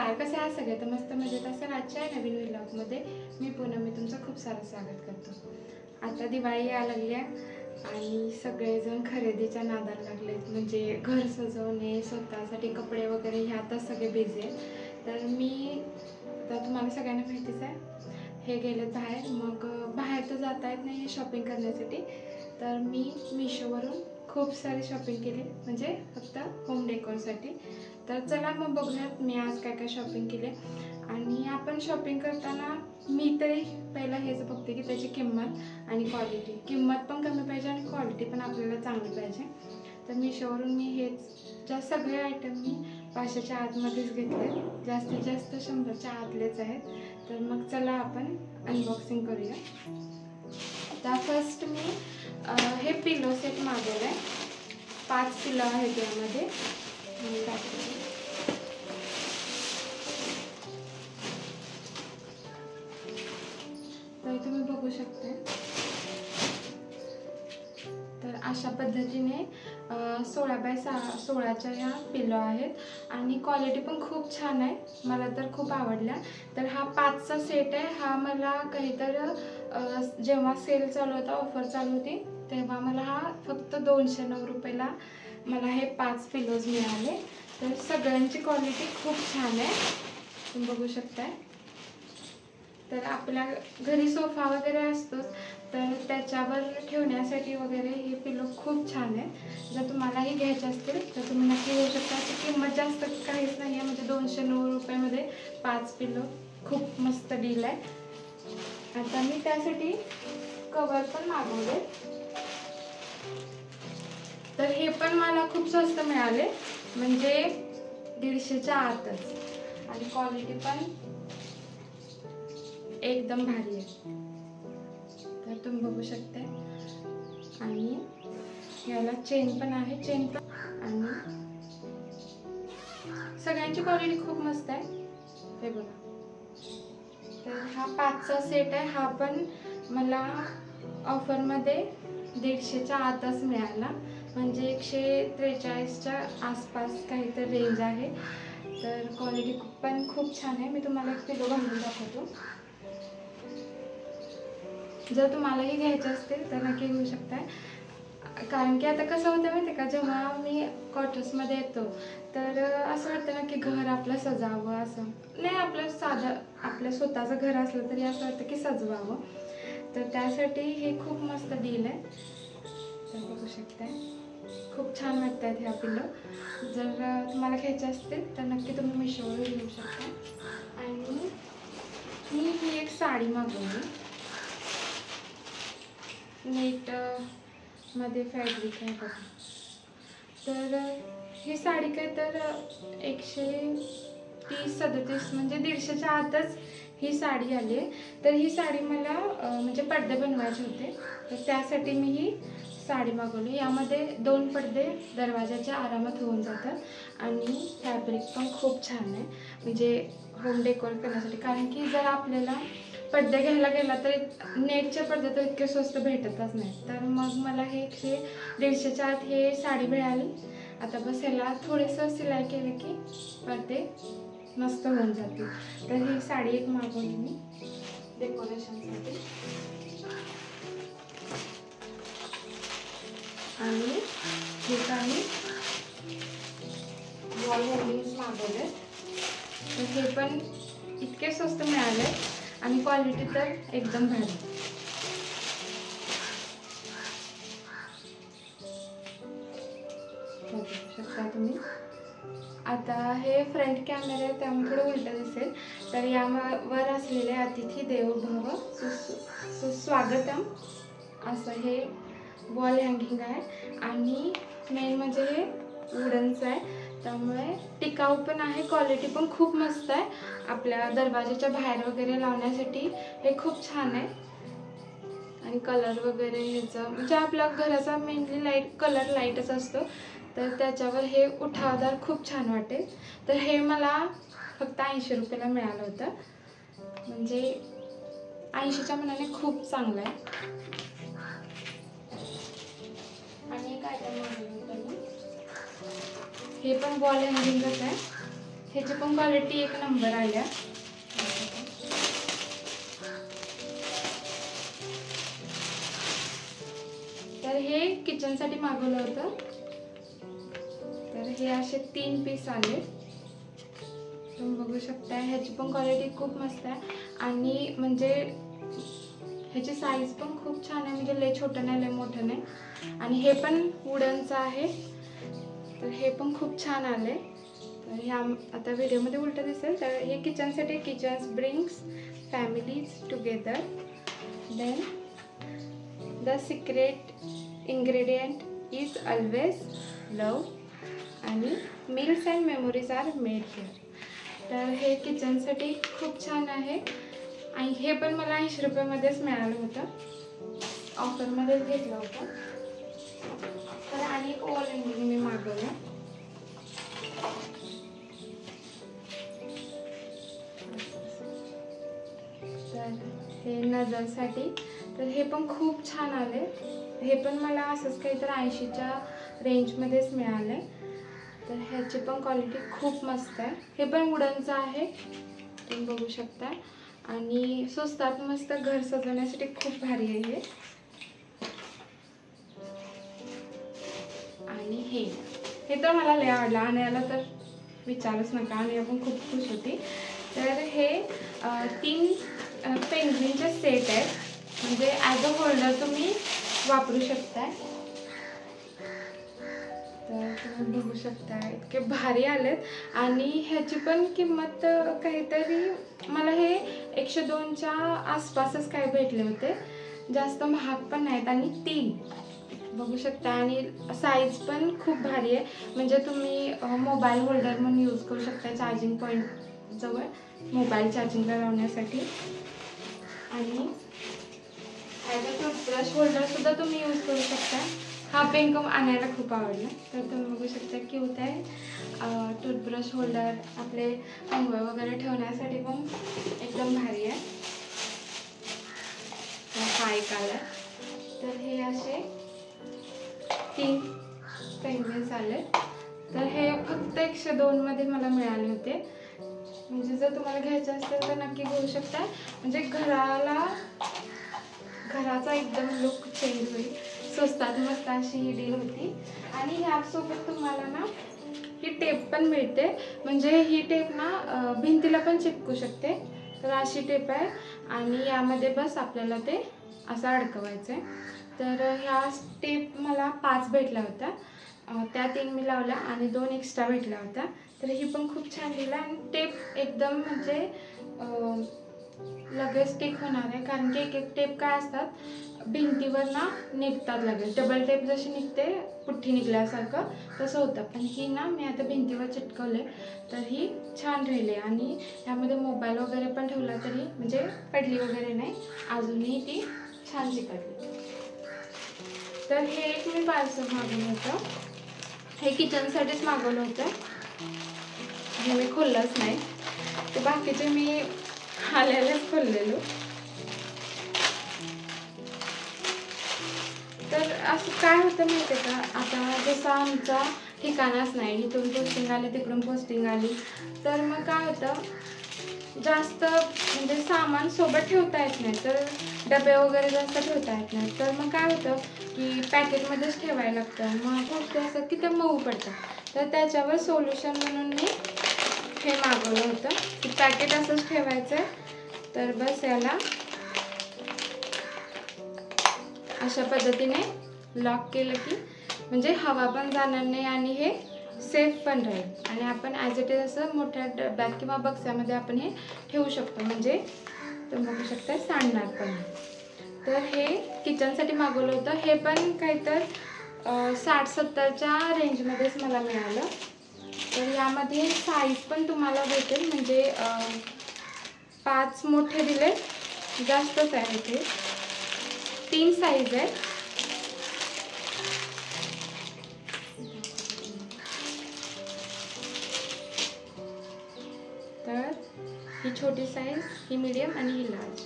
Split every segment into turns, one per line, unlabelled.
नमस्कार, कसे आहात सगळे? तर मस्त मजेत असेल. आजच्या नवीन व्लॉगमध्ये मी तुमचं खूप सारं स्वागत करतो. आता दिवाळी यायला लागली आहे आणि सगळेजण खरेदीच्या नादाला लागलेत. म्हणजे घर सजवणे, स्वतःसाठी कपडे वगैरे ह्यातच सगळे बिझी आहेत. तर मी आता तुम्हाला सगळ्यांना माहितीच आहे, हे गेलेत बाहेर. मग बाहेर तर जाता येत नाही शॉपिंग करण्यासाठी, तर मी मिशोवरून खूप सारी शॉपिंग केली, म्हणजे फक्त होम डेकोरसाठी. तर चला मग बघूयात मी आज काय काय शॉपिंग केले. आणि आपण शॉपिंग करताना मी तरी पहिला हेच बघते की त्याची किंमत आणि क्वालिटी. किंमत पण कमी पाहिजे आणि क्वालिटी पण आपल्याला चांगली पाहिजे. तर मिशोवरून मी ज्या सगळे आयटम मी 500च्या आतमध्येच घेतले, जास्तीत जास्त 100च्या आतलेच आहेत. तर मग चला आपण अनबॉक्सिंग करूया. आता फर्स्ट मी हे पिलो सेट मागवलं आहे. 5 पिलो आहेत यामध्ये. तर तुम्ही बघू शकता. तर अशा पद्धतीने 16x16च्या ह्या पिलो आहेत आणि क्वालिटी पण खूप छान आहे. मला तर खूप आवडल्या. तर हा 5चा सेट आहे. हा मला काहीतरी जेव्हा सेल चालू होता, ऑफर चालू होती, तेव्हा मला हा फक्त 209 रुपयाला मला हे 5 पिलोज मिळाले. तर सगळ्यांची क्वालिटी खूप छान आहे, तुम्ही बघू शकताय. तर आपल्या घरी सोफा वगैरे असतोच, तर त्याच्यावर ठेवण्यासाठी वगैरे हे पिलो खूप छान आहे. जर तुम्हालाही घ्यायचे असतील तर तुम्ही नक्की घेऊ शकता. त्याची किंमत जास्त काहीच नाही आहे, म्हणजे 209 रुपयामध्ये 5 पिलो खूप मस्त डील आहे. आता मी त्यासाठी कवर पण मागवले. तर हे पण मला खूप स्वस्त मिळाले, म्हणजे 150च्या आतच. आणि क्वालिटी पण एकदम भारी आहे. तर तुम्ही बघू शकता. आणि याला चेन पण आहे, चेन पण. आणि सगळ्यांची क्वालिटी खूप मस्त आहे, हे बघा. तर हा 5चा सेट आहे. हा पण मला ऑफरमध्ये 150च्या आतच मिळाला, म्हणजे 143च्या आसपास काहीतरी रेंज आहे. तर क्वालिटी पण खूप छान आहे. मी तुम्हाला एक पिलो घालून दाखवतो. जर तुम्हालाही घ्यायचे असतील तर नक्की घेऊ शकताय. कारण की आता कसं होतं माहिती आहे का, जेव्हा मी क्वार्टर्समध्ये येतो तर असं वाटतं ना की घर आपलं सजावं. असं नाही, आपलं साधं आपलं स्वतःचं घर असलं तरी असं वाटतं की सजवावं. तर त्यासाठी हे खूप मस्त डील आहे. तर बघू शकताय, खूप छान वाटत आहेत ह्या पिलो. जर तुम्हाला घ्यायचे असतील तर नक्की तुम्ही मिशोवर घेऊ शकता. आणि मी ही एक साडी मागवली, नेट मध्ये फॅब्रिक आहे बघा. तर ही साडी काय तर 130-37 म्हणजे 150च्या आतच ही साडी आली आहे. तर ही साडी मला म्हणजे पडदे बनवायचे होते, तर त्यासाठी मी ही साडी मागवली. यामध्ये 2 पडदे दरवाजाच्या आरामात होऊन जातात आणि फॅब्रिक पण खूप छान आहे, म्हणजे होम डेकोर करण्यासाठी. कारण की जर आपल्याला पडदे घ्यायला गेला तर नेटचे पडदे तर इतके स्वस्त भेटतच नाही. तर मग मला हे 150च्या आत हे साडी मिळाली. आता बस ह्याला थोडंसं सिलाई केलं की पडदे मस्त होऊन जातील. तर ही साडी एक मागवली मी डेकोरेशनसाठी. आणि हे काही वॉल हँगिंग्स मागवले. तर हे पण इतके स्वस्त मिळाले आणि क्वालिटी तर एकदम भारी. बघू शकता तुम्ही. आता हे फ्रंट कॅमेरा आहे त्यामुळे थोडं उलटं दिसेल. तर यावर असलेले अतिथी देवो भव सुस्वागतम असं हे वॉल हँगिंग आहे. आणि मेन म्हणजे हे वुडनचं आहे, त्यामुळे टिकाऊ पण आहे, क्वालिटी पण खूप मस्त आहे. आपल्या दरवाजाच्या बाहेर वगैरे लावण्यासाठी हे खूप छान आहे. आणि कलर वगैरे ह्याचं म्हणजे आपल्या घराचा मेनली कलर लाईटच असतो, तर त्याच्यावर हे उठावदार खूप छान वाटेल. तर हे मला फक्त 80 रुपयाला मिळालं होतं, म्हणजे 80च्या मनाने खूप चांगलं आहे. आणि काय काय मागवलं होतं मी, हे पण वॉल हँगिंगच आहे. ह्याची पण क्वालिटी एक नंबर आल्या. तर हे किचनसाठी मागवलं होतं. तर हे असे 3 पीस आले. तुम्ही बघू शकता. ह्याची पण क्वालिटी खूप मस्त आहे आणि म्हणजे ह्याची साईज पण खूप छान आहे. म्हणजे लय छोटं नाही लय मोठं नाही. आणि हे पण वुडनचं आहे. तर हे पण खूप छान आले. तर ह्या आता व्हिडिओमध्ये उलटं दिसेल. तर हे किचनसाठी kitchens brings families together. Then the secret ingredient is always love आणि meals and memories are made here. तर हे किचनसाठी खूप छान आहे आणि हे पण मला 80 रुपयामध्येच मिळालं होतं. ऑफरमध्येच घेतलं होतं. तर आणि एक ओव्हन हँगिंग मी मागवलं. तर हे नजरसाठी. तर हे पण खूप छान आले. हे पण मला असंच काहीतरी 80च्या रेंजमध्येच मिळाले. तर ह्याची पण क्वालिटी खूप मस्त आहे. हे पण वुडनचं आहे. तुम्ही बघू शकता. आणि स्वस्तात मस्त घर सजवण्यासाठी खूप भारी आहे हे. आणि हे तर मला लय आवडलं. आणायला तर विचारूच नका. आणि आपण खूप खुश होती. तर हे 3 पेंग्विनचे सेट आहेत. म्हणजे ॲज अ होल्डर तुम्ही वापरू शकताय. तर तुम्ही बघू शकता इतके भारी आलेत. आणि ह्याची पण किंमत काहीतरी मला हे 102च्या आसपासच काय भेटले होते. जास्त महाग पण नाहीत. आणि 3 बघू शकता. आणि साईज पण खूप भारी आहे. म्हणजे तुम्ही मोबाईल होल्डर म्हणून यूज करू शकता. चार्जिंग पॉईंट जवळ मोबाईल चार्जिंगला लावण्यासाठी. आणि ॲज अ टूथब्रश होल्डरसुद्धा तुम्ही यूज करू शकता. हा पेन आणायला खूप आवडला. तर तुम्ही बघू शकता क्यूट आहे. टूथब्रश होल्डर आपले अंघोळ वगैरे ठेवण्यासाठी पण एकदम भारी आहे. हा एक आला. तर हे असे 3 पेंग्विन्स आले. तर हे फक्त 102मध्ये मला मिळाले होते. म्हणजे जर तुम्हाला घ्यायचे असेल तर नक्की घेऊ शकता. म्हणजे घराचा एकदम लुक चेंज होईल. स्वस्तात मस्त अशी ही डील होती. आणि ह्यासोबत तुम्हाला ना ही टेप पण मिळते. म्हणजे ही टेप ना भिंतीला पण चिपकू शकते. तर अशी टेप आहे. आणि यामध्ये बस आपल्याला ते असं अडकवायचं आहे. तर ह्या टेप मला 5 भेटल्या होत्या. त्या 3 मी लावल्या आणि 2 एक्स्ट्रा भेटल्या होत्या. तर ही पण खूप छान दिला. आणि टेप एकदम म्हणजे लगेच टिक होणार आहे. कारण की एक टेप काय असतात भिंतीवर ना निघतात लगेच. डबल टेप जशी निघते पुठ्ठी निघल्यासारखं तसं होतं. पण ही ना मी आता भिंतीवर चिटकवले तर ही छान राहिली. आणि ह्यामध्ये मोबाईल वगैरे पण ठेवला तरी म्हणजे पडली वगैरे नाही. अजूनही ती छान चिकटली. तर हे एक मी पार्सल मागवलं होतं. हे किचनसाठीच मागवलं होतं. हे मी खोललंच नाही. ते बाकीचे मी आल्यालाच खोललेलो. तर असं काय होतं माहिती आहे का. आता जसं आमचा ठिकाणच नाही. इथून पोस्टिंग आली तिकडून पोस्टिंग आली. तर मग काय होतं जास्त म्हणजे सामान सोबत ठेवता येत नाही. तर डबे वगैरे जास्त ठेवता येत नाही. तर मग काय होतं की पॅकेटमध्येच ठेवायला लागतं. मग गोष्टी असं की ते मऊ पडतात. तर त्याच्यावर सोल्युशन म्हणून मी हे मागवलं होतं की पॅकेट असंच ठेवायचं आहे. तर बस याला अशा पद्धतीने लॉक केलं की म्हणजे हवा पण जाणार नाही आणि हे सेफ पण राहील. आणि आपण ॲज इट इज असं मोठ्या डब्यात किंवा बक्स्यामध्ये आपण हे ठेवू शकतो. म्हणजे तुम्ही बघू शकता सांडणार पण नाही. तर हे किचनसाठी मागवलं होतं. हे पण काहीतर 60-70च्या रेंजमध्येच मला मिळालं. तर यामध्ये साईज पण तुम्हाला भेटेल. म्हणजे 5 मोठे दिले जास्तच आहे. ते 3 साईज आहे. तर ही छोटी साईज, ही मीडियम आणि ही लार्ज.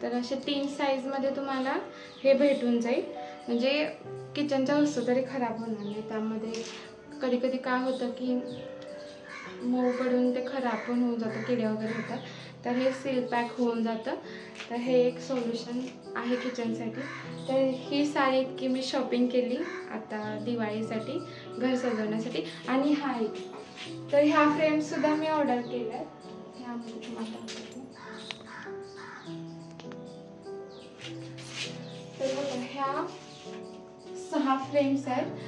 तर असे 3 साईजमध्ये तुम्हाला हे भेटून जाईल. म्हणजे किचनच्या वस्तू तरी खराब होणार नाही. त्यामध्ये कधी कधी काय होतं की मऊ पडून ते खराब पण होऊन जातं, किडे वगैरे होतात. तर हे सील पॅक होऊन जातं. तर हे एक सोल्युशन आहे किचनसाठी. तर ही साडी इतकी मी शॉपिंग केली आता दिवाळीसाठी, घर सजवण्यासाठी. आणि हा एक, तर ह्या फ्रेम्ससुद्धा मी ऑर्डर केल्या आहेत. ह्यामध्ये तुम्हाला दाखवते. तर बघा, ह्या 6 फ्रेम्स आहेत.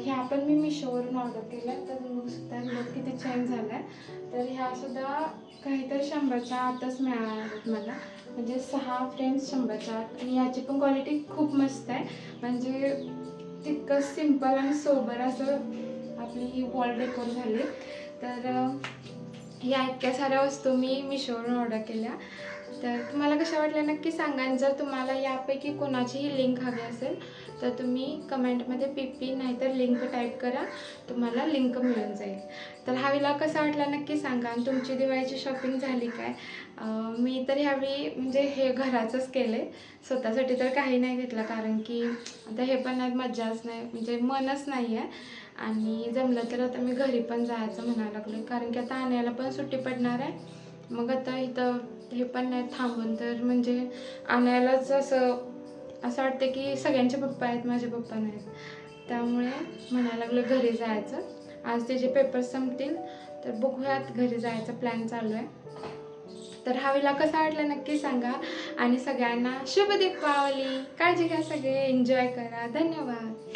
ह्या पण मी मिशोवरून ऑर्डर केल्या. तर सुद्धा बघ किती छान झालं आहे. तर ह्यासुद्धा काहीतरी 100च्या आतच मिळाल्या मला, म्हणजे 6 फ्रेम्स 100च्या आत. आणि याची पण क्वालिटी खूप मस्त आहे, म्हणजे तितकं सिम्पल आणि सोबर असं आपली ही वॉल डेकोर झाली. तर ह्या इतक्या साऱ्या वस्तू मी मिशोवरून ऑर्डर केल्या. तर तुम्हाला कशा वाटल्या नक्की सांगा. आणि जर तुम्हाला यापैकी कोणाचीही लिंक हवी असेल तर तुम्ही कमेंटमध्ये PP नाहीतर लिंक टाईप करा, तुम्हाला लिंक मिळून जाईल. तर हा व्लॉग कसा वाटला नक्की सांगा. आणि तुमची दिवाळीची शॉपिंग झाली काय? मी तर ह्यावेळी म्हणजे हे घराचंच केलं आहे, स्वतःसाठी तर काही नाही घेतलं, कारण की आता हे पण नाही, मज्जाच नाही, म्हणजे मनच नाही आहे. आणि जमलं तर आता मी घरी पण जायचं म्हणायला लागले, कारण की आता आणायला पण सुट्टी पडणार आहे. मग आता इथं हे पण नाही थांबून, तर म्हणजे आणायलाच असं वाटतं की सगळ्यांचे पप्पा आहेत, माझे पप्पा नाहीत. त्यामुळे म्हणायला लागलं घरी जायचं. आज त्याचे पेपर संपतील तर बघूयात, घरी जायचा प्लॅन चालू आहे. तर हा व्लॉग कसा वाटला नक्की सांगा. आणि सगळ्यांना शुभ दीपावली. काळजी घ्या, सगळे एन्जॉय करा. धन्यवाद.